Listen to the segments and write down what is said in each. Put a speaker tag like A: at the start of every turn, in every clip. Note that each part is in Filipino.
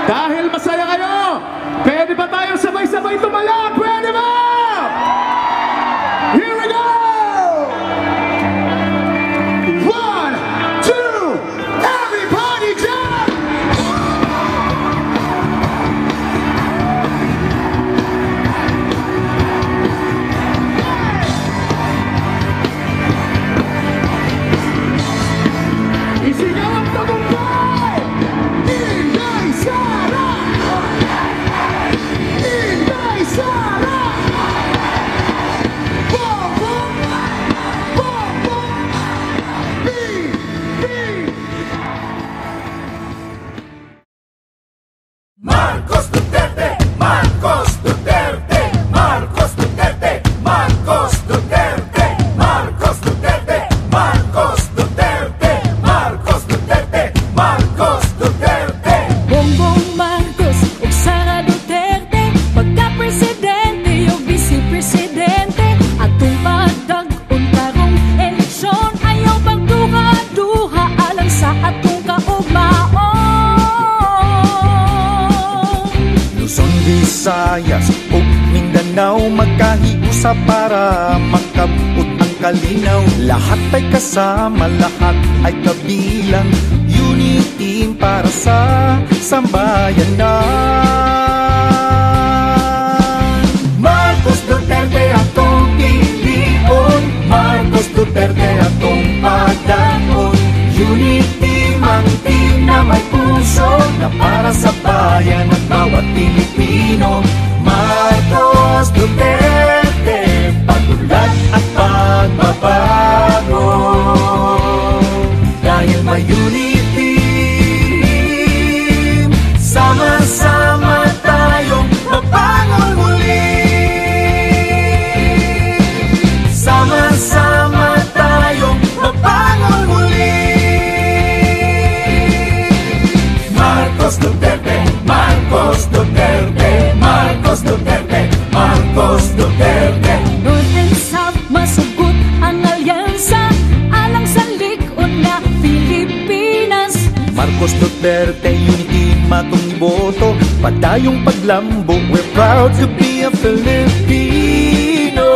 A: Dahil masaya kayo, pwede ba tayong sabay-sabay tumalak? Pwede ba? Here we go! 1, 2, everybody jump! Isigaw ang tagumpay! Inday Sara! Inday Sara! Boom, boom! Boom, boom! Bing! Bing!
B: Marcos Duterte, Marcos Duterte, Marcos Duterte, Marcos Duterte, Marcos Duterte, Marcos Duterte, Marcos Duterte, Marcos Duterte.
C: Bongbong Marcos ug Sara Duterte, pagka-presidente o vice-presidente, atong pagdag-on karong eleksyon, ayaw pagduha-duha alang sa atong kaugmaon.
D: Luzon, Visayas ug Mindanao magkahiusa para makabut ang kalinaw. Lahat ay kasama, lahat ay kabilang. UNITEAM para sa sambayanan.
B: Marcos Duterte atong pilion, Marcos Duterte atong pagdaon. UNITEAM ang team na may puso, na para sa bayan at bawat Pilipino. Marcos Duterte, pag-unlad at pagbabago. Dahil may UNITEAM, sama-sama tayong mabangon muli. Sama-sama tayong mabangon muli. Marcos Duterte, Marcos Duterte, Marcos Duterte, Marcos Duterte.
C: North and South masugot ang alyansa alang sa likod nga Pilipinas.
D: Marcos Duterte, UNITEAM atong iboto, padayong paglambo. We're proud to be a Filipino.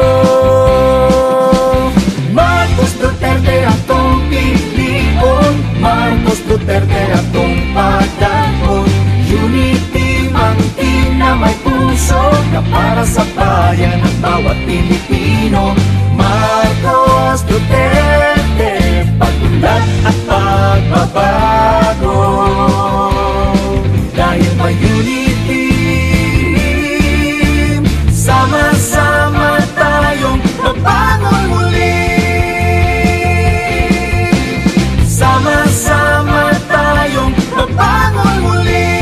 B: Marcos Duterte atong pilion, Marcos Duterte atong pagdaon. UNITEAM ang team na may puso, na para sa bayan at bawat Pilipino. Marcos Duterte, pag-unlad at pagbabago. Dahil may UNITEAM, sama-sama tayong mabangon muli. Sama-sama tayong mabangon muli.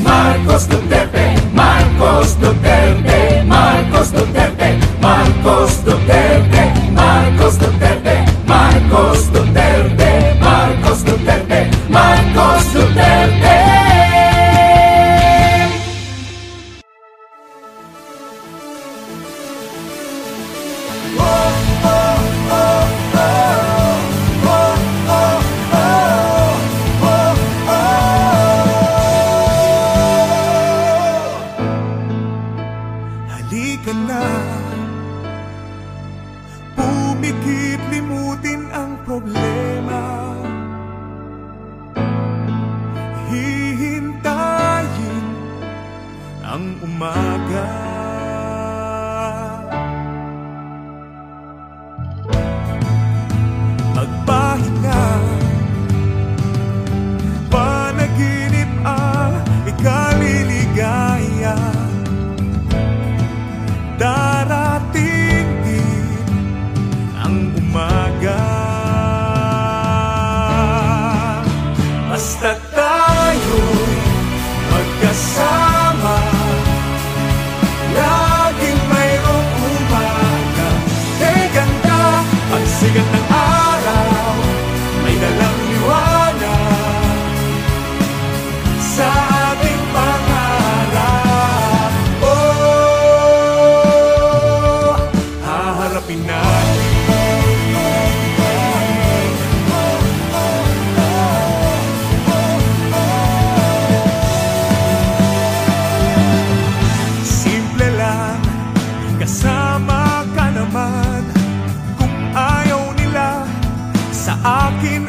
B: Marcos Duterte, Marcos Duterte, Marcos Duterte, Marcos Duterte, Marcos Duterte, Marcos Duterte, Marcos Duterte, Marcos Duterte.
E: Halika na, pumikit, limutin ang problema. Hihintayin ang umaga. Magpahinga, panaginip ang ikaliligaya. Darating din ang umaga. Basta tayo'y magkasama,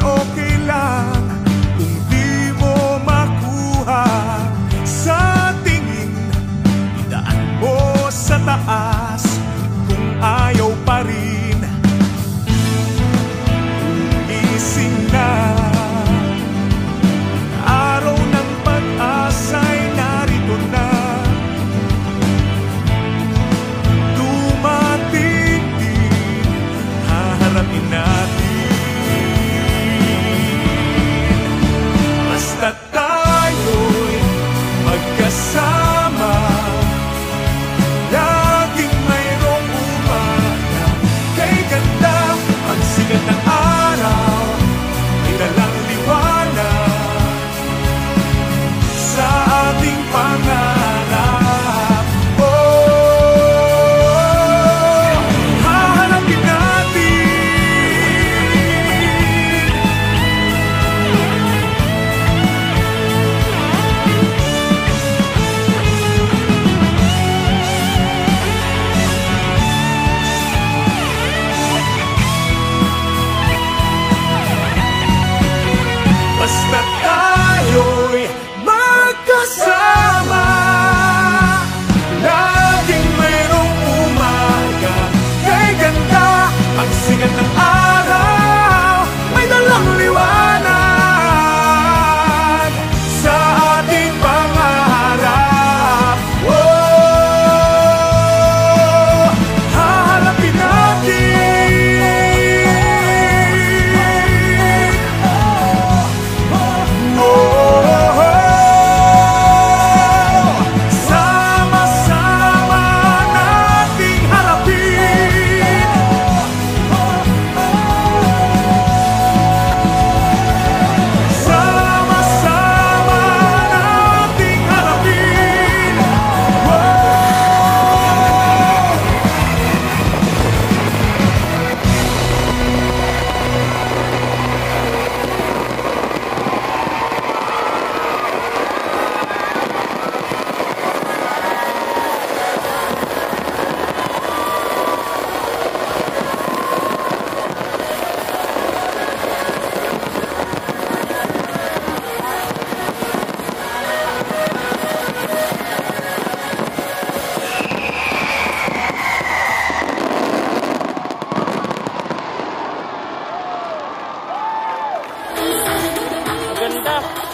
E: okay lang kung di mo makuha. Sa tingin, idaan mo sa taas. Kung ayaw pa rin, gumising na. Araw ng pag-asa'y narito na. Dumating din, haharapin natin. Basta tayo'y magkasama, laging mayroong umaga. Kay ganda ang sikat ng araw, may dalang liwanag sa ating pangarap. Oh, hahanapin natin. Basta tayo'y magkasama, laging mayroong umaga. Kay ganda ang sikat ng araw, may dalang liwanag sa ating pangarap. Oh, hahanapin natin. Sama-sama nating harapin. Sama-sama nating harapin.
F: Ganda.